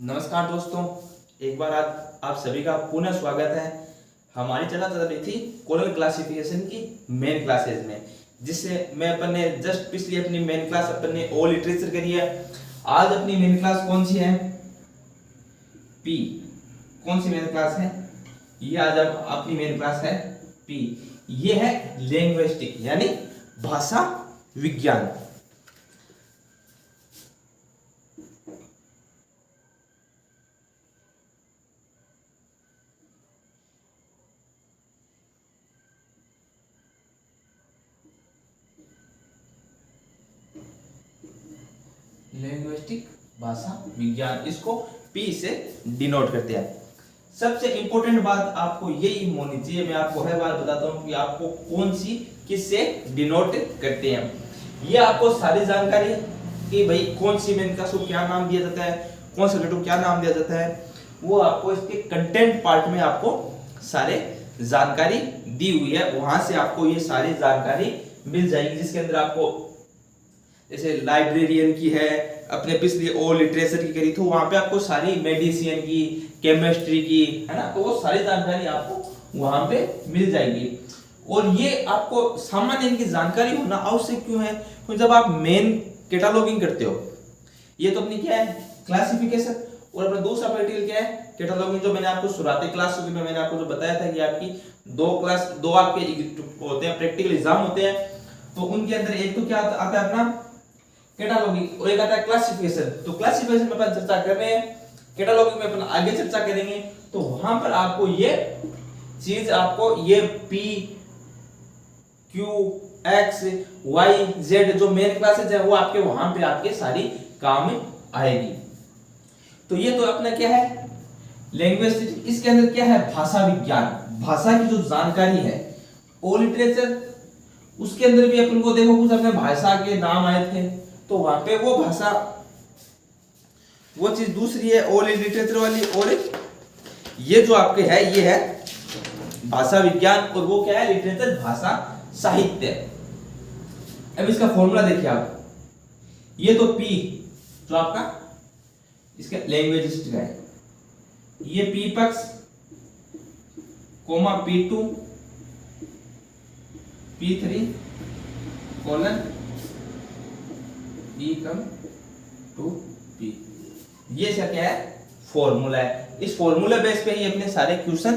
नमस्कार दोस्तों, एक बार आज आप सभी का पुनः स्वागत है। हमारी चल रही थी कोरल क्लासिफिकेशन की मेन क्लासेज में, जिससे मैं अपन ने जस्ट पिछली अपनी मेन क्लास अपन ने ओ लिटरेचर करी है। आज अपनी मेन क्लास कौन सी है? पी। कौन सी मेन क्लास है ये? आज अपनी मेन क्लास है पी। ये है लिंग्विस्टिक यानी भाषा विज्ञान। लिंग्विस्टिक भाषा विज्ञान, इसको पी से डिनोट करते हैं। सबसे इंपॉर्टेंट बात आपको यही होनी चाहिए, मैं आपको हर बार बताता हूं कि आपको कौन सी किससे डिनोट करते हैं। ये आपको सारी जानकारी कि भाई कौन सी मेन क्लास को क्या नाम दिया जाता है, कौन से लेटर को क्या नाम दिया जाता है, वो आपको इसके कंटेंट पार्ट में आपको सारे जानकारी दी हुई है। वहां से आपको ये सारी जानकारी मिल जाएगी, जिसके अंदर आपको जैसे लाइब्रेरियन की है, अपने पिछले ओ लिटरेचर की करी तो वहां पे आपको सारी मेडिसिन की, केमिस्ट्री की, है ना, तो वो सारी जानकारी आपको वहां पे मिल जाएगी। और ये आपको सामान्य इनकी जानकारी होना आवश्यक क्यों है? क्योंकि जब आप मेन कैटलॉगिंग करते हो, ये तो अपनी क्या है क्लासिफिकेशन, और अपना दूसरा प्रैक्टिकल क्या है कैटलॉगिंग। जो मैंने आपको शुरुआती क्लास में मैंने आपको जो बताया था कि आपकी दो आपके होते हैं प्रैक्टिकल एग्जाम होते हैं, तो उनके अंदर एक तो क्या आता है अपना कैटलॉगिंग और एक आता है क्लासिफिकेशन। तो क्लासिफिकेशन में अपन चर्चा कर रहे हैं, कैटलॉगिंग में अपन आगे चर्चा करेंगे। तो वहां पर आपको ये चीज आपको ये P Q X Y Z जो मेन क्लासेज है वो आपके वहां पे आपके सारी काम आएगी। तो ये तो अपना क्या है लैंग्वेज। इसके अंदर क्या है भाषा विज्ञान, भाषा की जो जानकारी है। ओ लिटरेचर उसके अंदर भी अपन को देखो कुछ अपने भाषा के नाम आए थे, तो वहां पे वो भाषा वो चीज दूसरी है ओ लिटरेचर वाली, और ये जो आपके है ये है भाषा विज्ञान, और वो क्या है लिटरेचर भाषा साहित्य। अब इसका फॉर्मूला देखिए आप, ये तो पी जो आपका इसका लैंग्वेजिस्ट है, ये पी पक्ष comma P2 P3 colon E come to P, ये क्या है फॉर्मूला है। इस फॉर्मूला बेस पे ही अपने सारे क्वेश्चन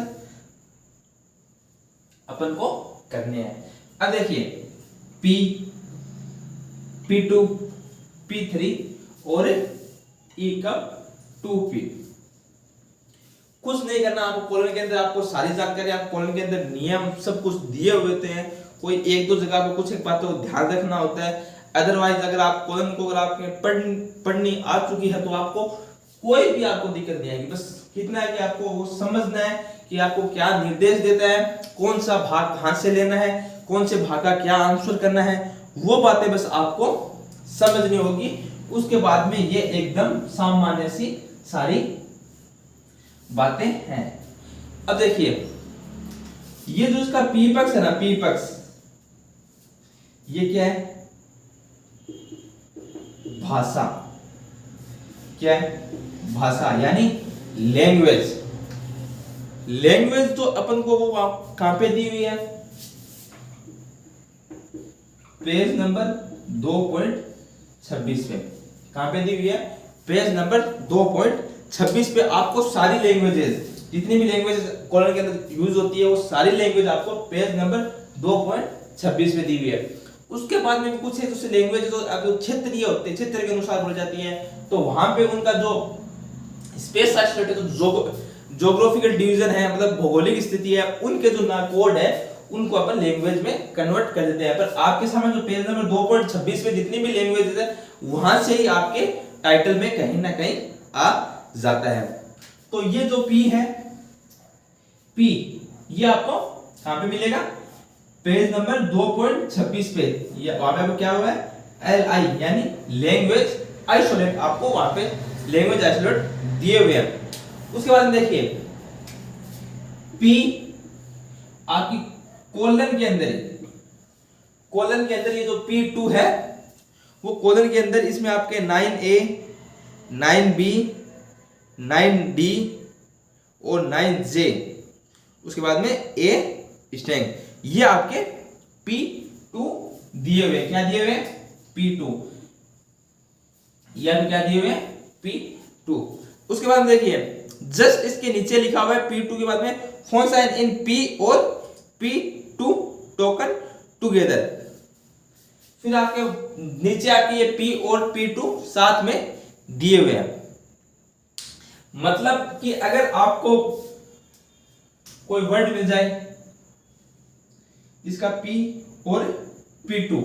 अपन को करने हैं। अब देखिए P P2 P3 और E कम 2P। कुछ नहीं करना आपको, कॉलन के अंदर आपको सारी जानकारी, आप कॉलन के अंदर नियम सब कुछ दिए हुए होते हैं। कोई एक दो जगह पर कुछ एक बातों को ध्यान रखना होता है। अदरवाइज अगर आप कॉलन को अगर आपके पढ़नी आ चुकी है तो आपको कोई भी आपको दिक्कत नहीं आएगी। बस कितना है कि आपको वो समझना है कि आपको क्या निर्देश देता है, कौन सा भाग कहां से लेना है, कौन से भाग का क्या आंसर करना है, वो बातें बस आपको समझनी होगी। उसके बाद में ये एकदम सामान्य सी सारी बातें हैं। अब देखिए ये जो इसका पी पक्ष है ना, पी पक्ष ये क्या है भाषा, क्या है भाषा यानी लैंग्वेज। लैंग्वेज तो अपन को वो कहां पे दी हुई है पेज नंबर 2.26 पे, कहां पे दी हुई है पेज नंबर 2.26 पे। आपको सारी लैंग्वेजेस जितनी भी लैंग्वेज कॉलन के अंदर यूज होती है वो सारी लैंग्वेज आपको पेज नंबर 2.26 पे दी हुई है। उसके बाद में कुछ है दूसरी लैंग्वेज जो क्षेत्रीय होते हैं, क्षेत्र के अनुसार बोली जाती है, तो वहां पे उनका जो स्पेस आइसोलेटेड जो ज्योग्राफिकल डिवीजन है, मतलब भौगोलिक स्थिति है, उनके जो कोड है उनको अपन लैंग्वेज में कन्वर्ट कर देते हैं। पर आपके सामने जो पेज नंबर 2.26 पे जितनी भी लैंग्वेज है वहां से ही आपके टाइटल में कहीं ना कहीं आ जाता है। तो ये जो पी है, पी ये आपको कहां पे मिलेगा पेज नंबर 2.26 पे। ये वहां पे क्या हुआ है LI यानी लैंग्वेज आइसोलेट, आपको वहां पे लैंग्वेज आइसोलेट दिए हुए हैं। उसके बाद देखिए P आपकी कोलन के अंदर, कोलन के अंदर ये जो P2 है वो कोलन के अंदर इसमें आपके 9A 9B 9D और 9J, उसके बाद में A स्ट्रिंग, ये आपके P2 दिए हुए, क्या दिए हुए? P2, ये आपके क्या दिए हुए? P2। उसके बाद देखिए जस्ट इसके नीचे लिखा हुआ है P2 के बाद में फोन साइन इन P और P2 टोकन टुगेदर। फिर आपके नीचे आपके ये P और P2 साथ में दिए हुए हैं। मतलब कि अगर आपको कोई वर्ड मिल जाए जिसका P और P2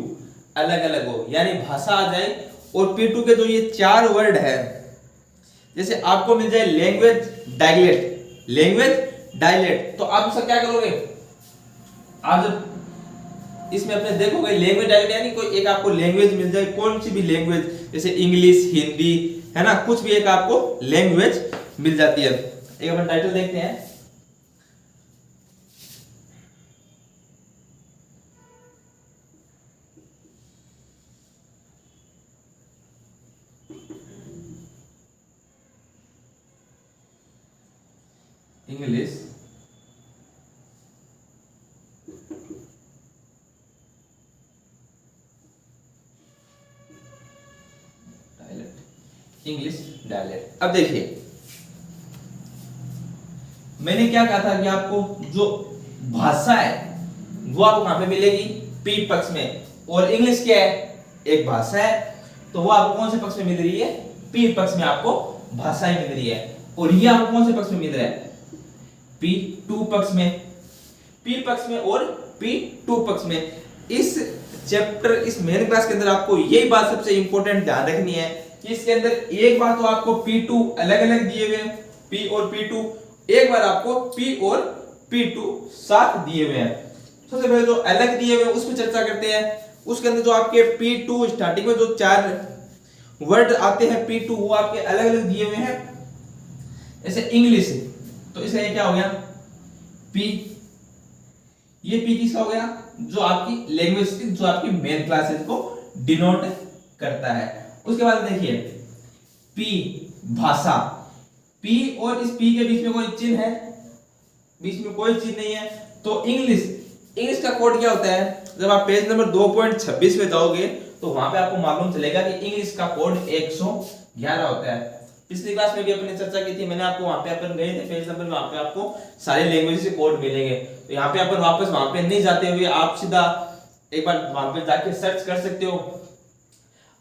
अलग अलग हो, यानी भाषा आ जाए और P2 के जो ये 4 वर्ड है, जैसे आपको मिल जाए लैंग्वेज डायलेक्ट, लैंग्वेज डायलेक्ट, तो आप उसका क्या करोगे? आप जब इसमें अपने देखोगे लैंग्वेज डायलेक्ट, यानी कोई एक आपको लैंग्वेज मिल जाए, कौन सी भी लैंग्वेज, जैसे इंग्लिश, हिंदी, है ना, कुछ भी एक आपको लैंग्वेज मिल जाती है। एक अपन टाइटल देखते हैं, इंग्लिश डायलेक्ट, इंग्लिश डायलेक्ट। अब देखिए मैंने क्या कहा था कि आपको जो भाषा है वो आपको कहां पे मिलेगी? P पक्ष में। और इंग्लिश क्या है? एक भाषा है, तो वो आपको कौन से पक्ष में मिल रही है? P पक्ष में आपको भाषाएं मिल रही है। और ये आपको कौन से पक्ष में मिल रहा है? P2 पक्ष में, P पक्ष में और P2 पक्ष में। इस चैप्टर, इस मेन क्लास के अंदर आपको यही बात सबसे इंपॉर्टेंट ध्यान रखनी है कि इसके अंदर एक बार तो आपको P2 अलग अलग दिए हुए, P और P2, एक बार आपको P और P2 साथ दिए हुए हैं। सबसे पहले जो अलग दिए हुए हैं उस पर चर्चा करते हैं। उसके अंदर जो आपके P2 स्टार्टिंग में जो 4 वर्ड आते हैं P2, वो आपके अलग अलग दिए हुए हैं। जैसे इंग्लिश, तो इसका ये क्या हो गया? P, ये P किसका हो गया? जो आपकी लैंग्वेज, जो आपकी मेन क्लासेस को डिनोट करता है। उसके बाद देखिए P भाषा, P और इस P के बीच में कोई चिन्ह है? बीच में कोई चिन्ह नहीं है। तो इंग्लिश, इंग्लिश का कोड क्या होता है? जब आप पेज नंबर 2.26 पे जाओगे तो वहां पे आपको मालूम चलेगा कि इंग्लिश का कोड 111 होता है। पिछली क्लास में भी अपने चर्चा की थी, मैंने आपको वहां पे अपन गए थे पेज नंबर, वहां पे आपको सारे लैंग्वेज के कोड मिलेंगे। तो यहाँ पे अपन वापस वहां पे नहीं जाते हुए आप सीधा एक बार वहां पे जाके सर्च कर सकते हो।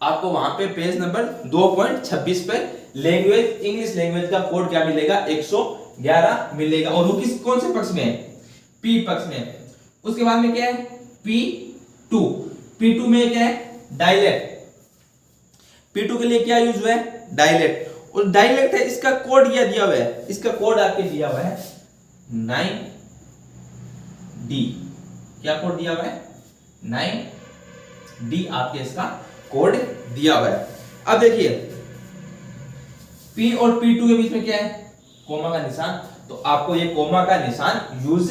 आपको वहां पे पेज नंबर 2.26 पे लैंग्वेज, इंग्लिश लैंग्वेज का कोड क्या मिलेगा? 111 मिलेगा। और वो किस, कौन से पक्ष में है? P पक्ष में। उसके बाद में क्या है? P2, P2 में क्या है? डायलेक्ट। P2 के लिए क्या यूज हुआ है? डायलेक्ट। और डायलेक्ट है, इसका कोड क्या दिया हुआ है? इसका कोड आपके दिया हुआ है 9D। क्या कोड दिया हुआ है? 9D आपके इसका कोड दिया हुआ है। अब देखिए P और P2 के बीच में क्या है? कोमा का निशान। तो आपको ये कोमा का निशान यूज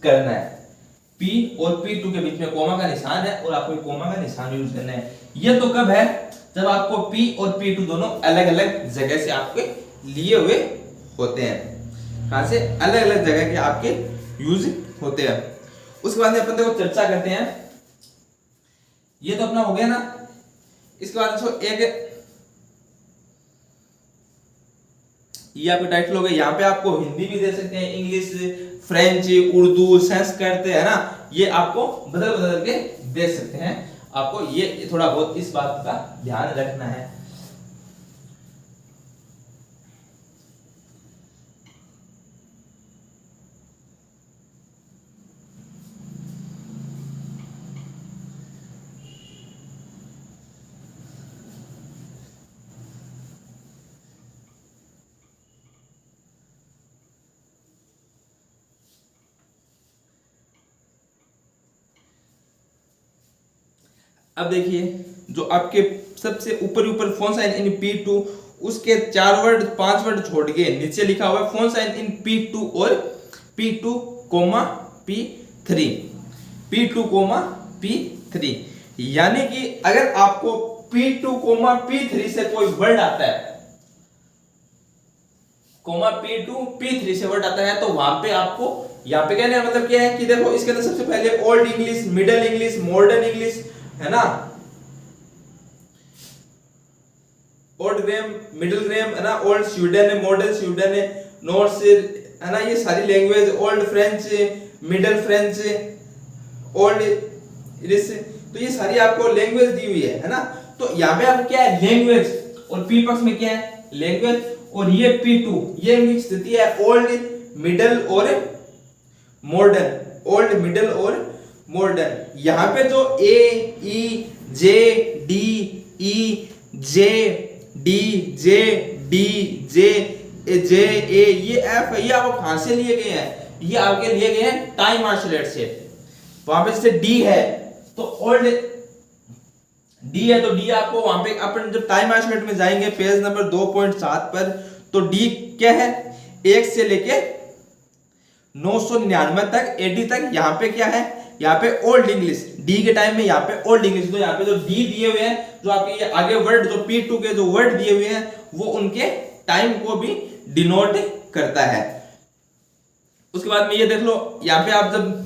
करना है। P और P2 के बीच में कोमा का निशान है और आपको ये कोमा का निशान यूज करना है। ये तो कब है? जब आपको P और P2 दोनों अलग अलग जगह से आपके लिए हुए होते हैं। कहां से? अलग अलग जगह के आपके यूज होते हैं। उसके बाद में अपन देखो चर्चा करते हैं। ये तो अपना हो गया ना। इसके बाद एक ये आपका टाइटल हो गया। यहाँ पे आपको हिंदी भी दे सकते हैं, इंग्लिश, फ्रेंच, उर्दू, संस्कृत, है ना, ये आपको बदल बदल के दे सकते हैं। आपको ये थोड़ा बहुत इस बात का ध्यान रखना है। अब देखिए जो आपके सबसे ऊपर ऊपर फोन साइन इन P2, उसके 4 वर्ड 5 वर्ड छोड़ के नीचे लिखा हुआ है फोन साइन इन P2 और P2, P3, P2, P3। यानी कि अगर आपको P2, P3 से कोई वर्ड आता है, कोमा P2 P3 से वर्ड आता है, तो वहां पे आपको यहाँ पे कहने का मतलब क्या है कि देखो इसके अंदर सबसे पहले old English, middle English, modern English है ना, ओल्ड ग्राम, मिडिल ग्राम है ना, ओल्ड स्वीडन है, मॉडर्न स्वीडन है, नॉर्थ है ना, ये सारी language, old French, middle French, old English, तो ये सारी आपको लैंग्वेज दी हुई है ना। तो यहाँ पे आपको क्या है लैंग्वेज, और पी पक्ष में क्या है लैंग्वेज, और ये P2 ये इनकी स्थिति है ओल्ड, मिडिल और मॉडर्न, ओल्ड, मिडिल और मॉडर्न। यहाँ पे जो A E J D E J D J D J J A ये F है, ये आपको कहां से लिए गए हैं, ये आपके लिए गए हैं टाइम आइसोलेट से। वहां पे जैसे D है तो ओल्ड D है, तो D आपको वहां पे अपन जब टाइम आइसोलेट में जाएंगे पेज नंबर 2.7 पर, तो D क्या है 1 से लेके 999 तक AD तक, यहाँ पे क्या है यहाँ पे ओल्ड इंग्लिश, D के टाइम में यहाँ पे ओल्ड इंग्लिश, तो यहाँ पे जो D दिए हुए हैं, जो आपके ये आगे वर्ड जो P2 के जो वर्ड दिए हुए हैं वो उनके टाइम को भी डिनोट करता है। उसके बाद में ये देख लो यहाँ पे आप जब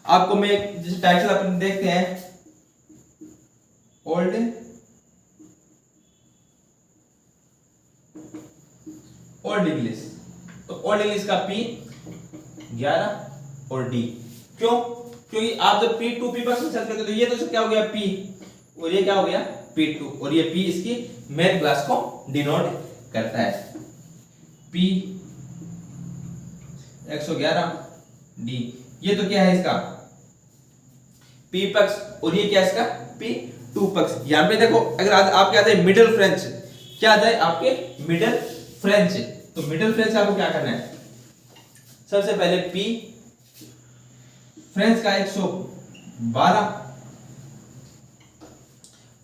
आपको मैं जैसे टाइटल अपन देखते हैं ओल्ड इंग्लिश, तो ओल्ड इंग्लिश का P11 और D, क्यों, क्योंकि आप जब P2 P पर सर्च करते तो ये तो क्या हो गया P, और ये क्या हो गया P2, और ये P इसकी मेन क्लास को डिनोट करता है। P 111 D, ये तो क्या है इसका P पक्ष, और ये क्या है इसका P2 पक्ष। यहां पे देखो अगर आपके आ जाए मिडिल फ्रेंच, क्या आ जाए आपके मिडिल फ्रेंच, तो मिडिल फ्रेंच आपको क्या करना है, सबसे पहले P फ्रेंच का 112,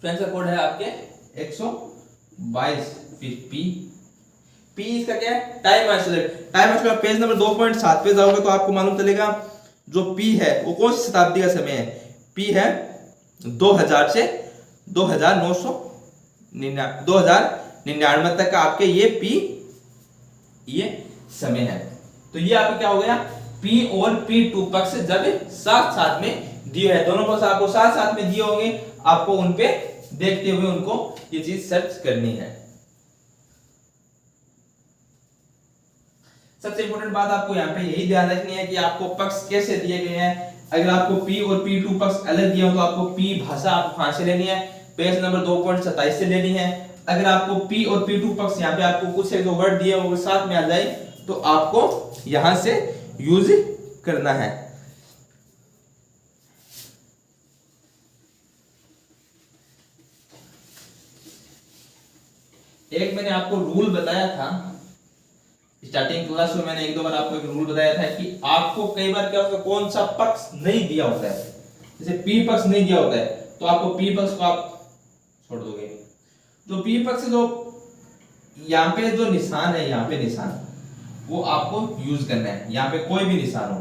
फ्रेंच का कोड है आपके 122, फिर P इसका क्या है time isolate, time isolate page number 2.7 पे जाओगे तो आपको मालूम चलेगा जो P है वो कौन सी शताब्दी का समय है, P है 2000 से 2099 तक का आपके ये P ये समय है। तो ये आपका क्या हो गया P और P2 पक्ष जब साथ साथ में दिए है, दोनों पक्ष आपको साथ साथ में दिए होंगे, आपको उन पे देखते हुए उनको ये चीज सर्च करनी है। सबसे इंपॉर्टेंट बात आपको यहाँ पे यही ध्यान रखनी है कि आपको पक्ष कैसे दिए गए हैं। अगर आपको P और P2 पक्ष अलग दिए हो तो आपको P भाषा आपको कहां से लेनी है, पेज नंबर 2.27 से लेनी है। अगर आपको P और P2 पक्ष यहाँ पे आपको कुछ एक दो वर्ड दिए होंगे साथ में आ जाए तो आपको यहां से यूज करना है। एक मैंने आपको रूल बताया था स्टार्टिंग क्लास में, मैंने एक दो बार आपको एक रूल बताया था कि आपको कई बार क्या होता है कौन सा पक्ष नहीं दिया होता है, जैसे P पक्ष नहीं दिया होता है तो आपको P पक्ष को आप छोड़ दोगे। जो P पक्ष जो यहाँ पे जो निशान है, यहाँ पे निशान वो आपको यूज करना है, यहाँ पे कोई भी निशान हो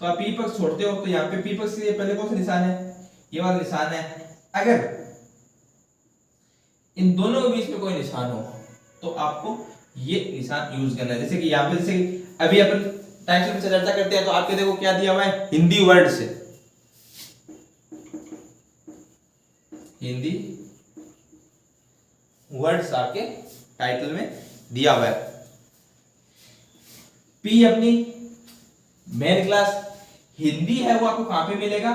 तो आप P पक्ष छोड़ते हो तो यहाँ पे P पक्ष के पहले कौन सा निशान है, ये वाला निशान है। अगर इन दोनों के बीच में कोई निशान हो तो आपको ये निशान यूज करना है। जैसे कि यहाँ पे जैसे अभी अपन टाइटल में चर्चा करते हैं तो आपके देखो क्या दिया हुआ है हिंदी वर्ड से, हिंदी वर्ड्स आपके टाइटल में दिया हुआ है। P अपनी मेन क्लास हिंदी है वो आपको कहां पे मिलेगा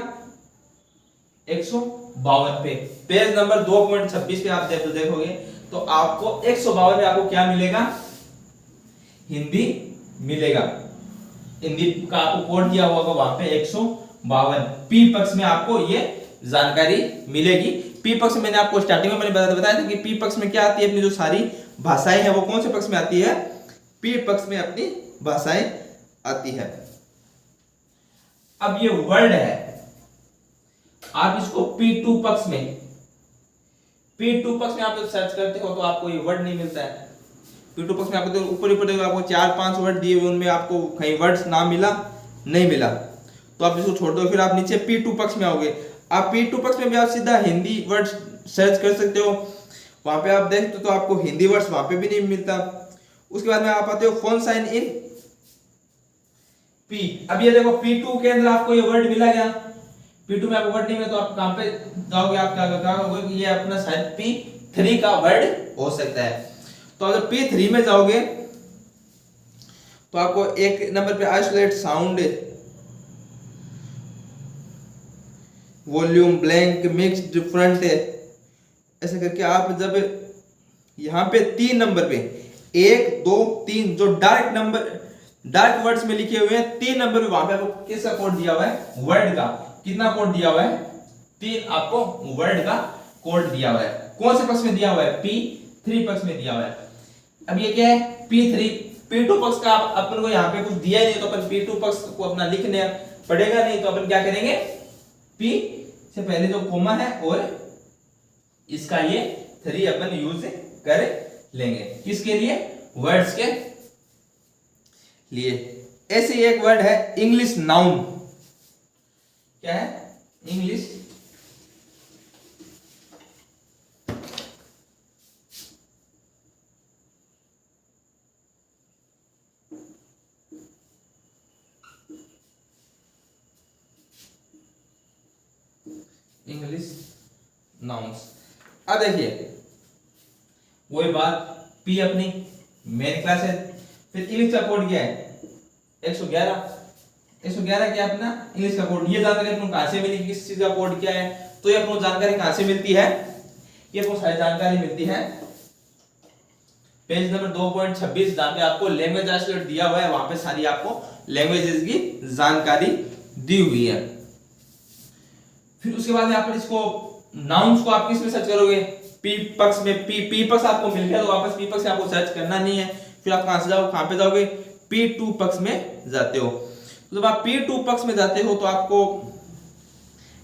152 पे, पेज नंबर 2.26 पे आप देखोगे तो आपको 152 में आपको क्या मिलेगा हिंदी मिलेगा, हिंदी का आपको कोड दिया हुआ वहां पे 152। P पक्ष में आपको ये जानकारी मिलेगी। P पक्ष में मैंने आपको स्टार्टिंग में मैंने बताया था कि P पक्ष में क्या आती है, अपनी जो सारी भाषाएं हैं वो कौन से पक्ष में आती है, P पक्ष में अपनी भाषाएं आती है। अब ये वर्ड है, आप इसको P2 पक्ष में, P2 पक्ष में आप जब सर्च करते हो तो आपको ये वर्ड नहीं मिलता है। P2 पक्ष में आपको ऊपर ऊपर देखो आपको 4-5 वर्ड दिए हुए, उनमें आपको कहीं वर्ड्स ना मिला नहीं मिला तो आप इसको छोड़ दो, फिर आप नीचे P2 पक्ष में आओगे। आप P2 पक्ष में भी आप सीधा हिंदी वर्ड सर्च कर सकते हो, वहां पे आप देखते हो तो आपको हिंदी वर्ड्स वहां पे भी नहीं मिलता। उसके बाद में आप आते हो फोन साइन इन पी। अब ये देखो P2 के अंदर आपको ये वर्ड मिला गया, P2 में आपको वर्ड नहीं मिला तो आप कहां पे जाओगे, आप क्या कहोगे कि ये अपना शायद P3 का वर्ड हो सकता है। तो अगर P3 में जाओगे तो आपको एक नंबर पे isolate sound, volume, blank, mix, different, ऐसे करके आप जब यहाँ पे 3 नंबर पे 1 2 3 जो डार्क वर्ड्स में लिखे हुए हैं 3 नंबर पे वहां पे आपको किसका कोड दिया हुआ है, वर्ड का। कितना कोड दिया हुआ है, 3 आपको वर्ड का कोड दिया हुआ है। कौन से पक्ष में दिया हुआ है, P3 पक्ष में दिया हुआ है। अब ये क्या है, P3, P2 पक्ष का अपन को यहाँ पे कुछ दिया ही नहीं तो अपन P2 पक्ष को अपना लिखने पड़ेगा नहीं, तो अपन क्या करेंगे, P से पहले जो कोमा है और इसका ये 3 अपन यूज कर लेंगे। किसके लिए, वर्ड्स के लिए। ऐसे एक वर्ड है इंग्लिश नाउन। क्या है, इंग्लिश नाउन्स। अब देखिए वही बात, P अपनी मेन क्लास है, फिर इंग्लिश का कोड क्या है, 111 क्या अपना इंग्लिश का कोड। ये जानकारी अपने कहां से मिली, किस चीज का कोड क्या है, तो ये अपनी जानकारी कहां से मिलती है, ये अपनी सारी जानकारी मिलती है पेज नंबर 2.26 जहां पे आपको लैंग्वेज आइसोलेट दिया हुआ है, वहां पे सारी आपको लैंग्वेजेस की जानकारी दी हुई है। फिर उसके बाद यहाँ पर इसको नाउन्स को आप किस में सर्च करोगे, P पक्ष में। P पक्ष आपको मिल गया तो वापस P पक्ष से आपको सर्च करना नहीं है। फिर आप कहां से जाओ, कहां पे जाओगे, P2 पक्ष में जाते हो। तो जब आप P2 पक्ष में जाते हो तो आपको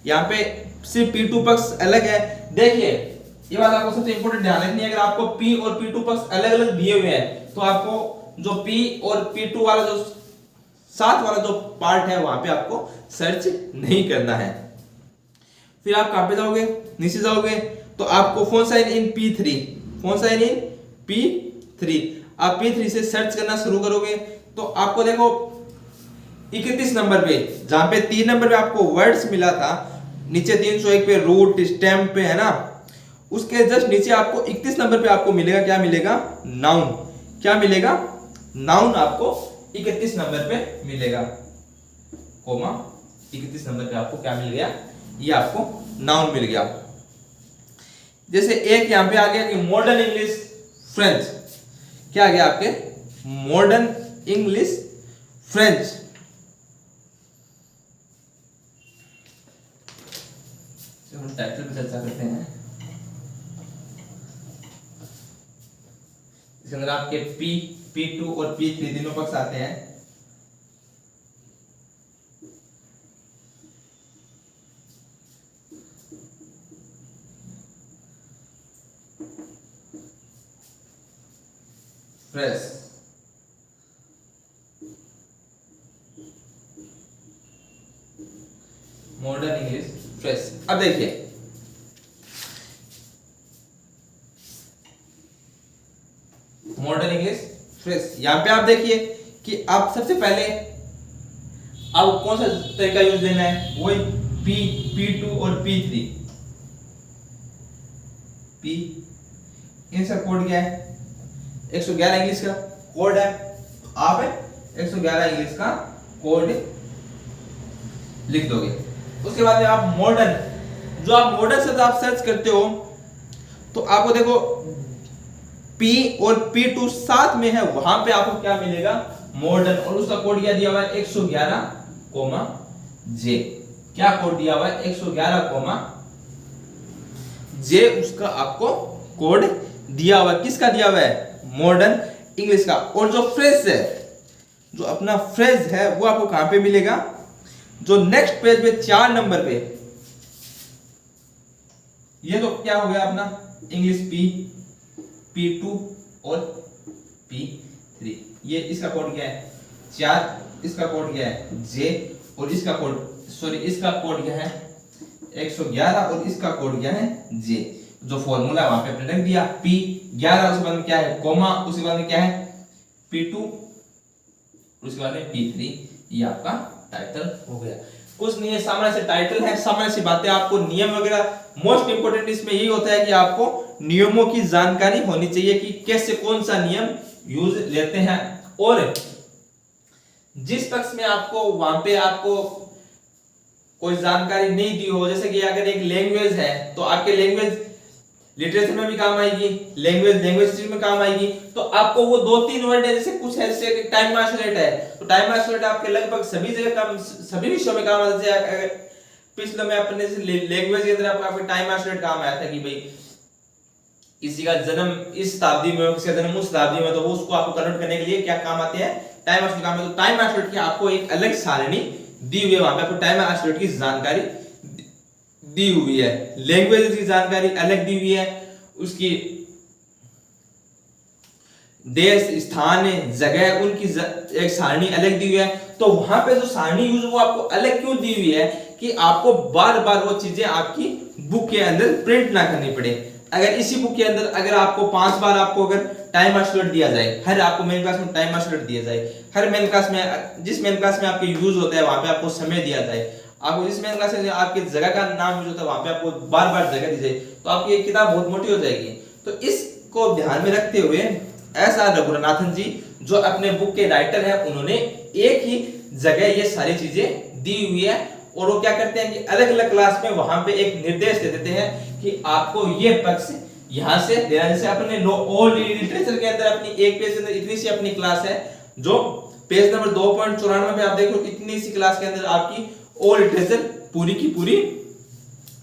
यहाँ पे सिर्फ P2 पक्ष अलग है। देखिए ये बात आपको सबसे इंपॉर्टेंट ध्यान रखनी है, अगर आपको P और P2 पक्ष अलग अलग दिए हुए हैं तो आपको जो P और P2 वाला जो साथ वाला जो पार्ट है वहां पे आपको सर्च नहीं करना है। फिर आप कहां पे जाओगे, नीचे जाओगे तो आपको phone sign in P3, phone sign in P3, आप P3 से सर्च करना शुरू करोगे तो आपको देखो 31 नंबर पे, जहां पे 3 नंबर पे आपको वर्ड्स मिला था, नीचे 301 पे रूट स्टेम पे है ना, उसके जस्ट नीचे आपको 31 नंबर पे आपको मिलेगा, क्या मिलेगा, नाउन। क्या मिलेगा, नाउन आपको 31 नंबर पे मिलेगा, कोमा 31 नंबर पे आपको क्या मिल गया, ये आपको नाउन मिल गया। जैसे एक यहां पे आ गया कि मॉडर्न इंग्लिश फ्रेंच, क्या आ गया आपके, मॉडर्न इंग्लिश फ्रेंच। हम टाइटल पे चर्चा करते हैं। इसके अंदर आपके P2 और P3 तीनों पक्ष आते हैं। Fresh, modern English fresh. अब देखिए मॉडर्न इंग्लिश फ्रेश, यहां पे आप देखिए कि आप सबसे पहले आप कौन सा तरीका यूज लेना है, वही P2 और P3। P इनका कोड क्या है, 111 इंग्लिश का कोड है, आप 111 इंग्लिश का कोड लिख दोगे। उसके बाद आप मॉडर्न, जो आप मॉडर्न शब्द आप सर्च करते हो तो आपको देखो P और P2 साथ में है, वहां पे आपको क्या मिलेगा, मॉडर्न, और उसका कोड क्या दिया हुआ है, 111, क्या कोड दिया हुआ है, 111, उसका आपको कोड दिया हुआ है। किसका दिया हुआ है, मॉडर्न इंग्लिश का। और जो फ्रेज है, जो अपना फ्रेज है वो आपको कहां पे मिलेगा, जो नेक्स्ट पेज पे 4 नंबर पे, ये तो क्या हो गया अपना इंग्लिश P2 और P3, ये इसका कोड क्या है 4, इसका कोड क्या है J, और इसका कोड इसका कोड क्या है 111, और इसका कोड क्या है J। जो फॉर्मूला वहां पे आपने रख दिया P11, उसके बाद में क्या है कोमा, उसके बाद में क्या है P2, उसके बाद में P3, ये आपका टाइटल हो गया। कुछ नहीं है, सामान्य से टाइटल है, सामान्य सी बातें, आपको नियम वगैरह, मोस्ट इंपोर्टेंट इसमें यही होता है कि आपको नियमों की जानकारी होनी चाहिए कि कैसे कौन सा नियम यूज लेते हैं। और जिस पक्ष में आपको वहां पे आपको कोई जानकारी नहीं दी हो, जैसे कि अगर एक लैंग्वेज है तो आपके लैंग्वेज लिटरेचर में भी काम आएगी, लैंग्वेज में काम आएगी, तो आपको वो 2-3 वर्ड है, जैसे कुछ है, जैसे टाइम मार्शलेट है, तो टाइम मार्शलेट आपके लगभग सभी जगह काम, सभी विषयों में काम आता है। पिछले में अपने लैंग्वेज के अंदर आपका टाइम मार्शलेट काम आया था कि भाई किसी का जन्म इस शताब्दी में हो, किसी का जन्म उस शताब्दी में, तो वो उसको आपको कन्वर्ट करने के लिए क्या काम आते हैं, टाइम मार्शलेट काम है। तो टाइम मार्शलेट की आपको एक अलग सारणी दी हुई है, वहां पे आपको टाइम मार्शलेट की जानकारी दी हुई है। लैंग्वेज की जानकारी अलग दी हुई है, उसकी देश, स्थान, जगह, उनकी एक सारणी अलग दी हुई है। तो वहां पे जो सारणी यूज वो आपको अलग क्यों दी हुई है कि आपको बार बार वो चीजें आपकी बुक के अंदर प्रिंट ना करनी पड़े। अगर इसी बुक के अंदर अगर आपको 5 बार आपको अगर टाइम मार्शलेट दिया जाए, हर आपको मेन क्लास में टाइम मार्शलेट दिया जाए, हर मेन क्लास में जिस मेन क्लास में आपके यूज होता है वहां पे आपको समय दिया जाए, आपको जिस मेन क्लास में आपकी जगह का नाम यूज होता है वहां पे आपको बार बार जगह दी जाए, तो आपकी ये किताब बहुत मोटी हो जाएगी। तो इसको ध्यान में रखते हुए S.R. रघुनाथन जी जो अपने बुक के राइटर हैं, उन्होंने एक ही जगह ये सारी चीजें दी हुई है, और वो क्या करते हैं कि अलग अलग क्लास में वहां पे एक निर्देश दे देते हैं कि आपको ये पक्ष यहां से देना। जैसे अपने ऑल लिटरेचर के अंदर अपनी एक पेज के अंदर इतनी सी अपनी क्लास है, जो पेज नंबर 2.94 पे आप देखो, इतनी सी क्लास के अंदर आपकी ऑल लिटरेचर पूरी की पूरी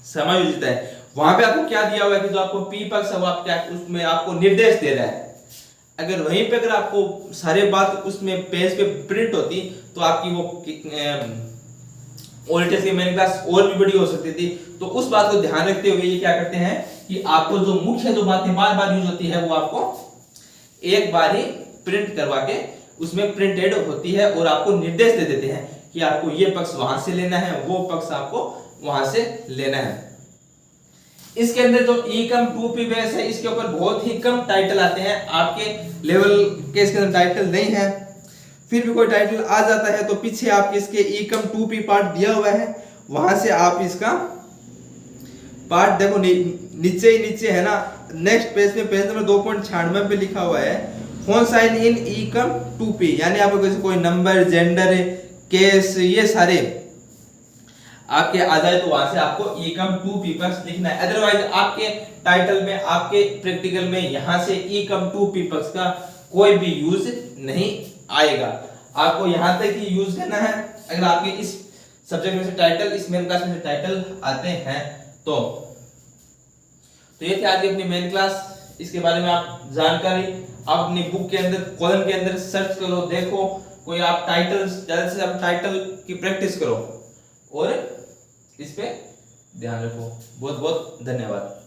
समायोजित है। वहां पे आपको क्या दिया हुआ है कि जो आपको पी पक्ष है वो आप क्या उसमें आपको निर्देश दे रहा है। अगर वहीं पे अगर आपको सारे बात उसमें पेज पे प्रिंट होती तो आपकी वो ऑल लिटरेचर की मेन क्लास और भी बड़ी हो सकती थी। तो उस बात को ध्यान रखते हुए ये क्या करते हैं कि आपको जो मुख्य जो बातें बार बार यूज होती है वो आपको एक बार ही प्रिंट करवा के उसमें प्रिंटेड होती है, और आपको निर्देश दे देते हैं कि आपको ये पक्ष वहां से लेना है, वो पक्ष आपको वहां से लेना है। इसके अंदर जो ईकम 2P बेस है, इसके ऊपर बहुत ही कम टाइटल आते हैं, आपके लेवल के इसके अंदर टाइटल नहीं है। फिर भी कोई टाइटल आ जाता है तो पीछे आपके इसके ईकम 2P पार्ट दिया हुआ है, वहां से आप इसका पार्ट देखो नीचे ही नीचे है ना, नेक्स्ट पेज में पेज नंबर 2.96 पे लिखा हुआ है फोन साइन इन ईकम 2P, यानी आपको कोई नंबर, जेंडर, केस, ये सारे आपके आ जाए तो वहां से आपको ईकम 2P पक्ष लिखना है। अदरवाइज आपके टाइटल में, आपके प्रैक्टिकल में यहां से ईकम 2P पक्ष का कोई भी यूज नहीं आएगा। आपको यहां तक ही यूज करना है। अगर आपके इस सब्जेक्ट में से टाइटल, इस मेन क्लास में से टाइटल आते हैं तो ये थी आज की अपनी मेन क्लास। इसके बारे में आप जानकारी आप अपनी बुक के अंदर कॉलम के अंदर सर्च करो, देखो कोई आप टाइटल, ज्यादा से ज्यादा टाइटल की प्रैक्टिस करो और इस पे ध्यान रखो। बहुत बहुत धन्यवाद।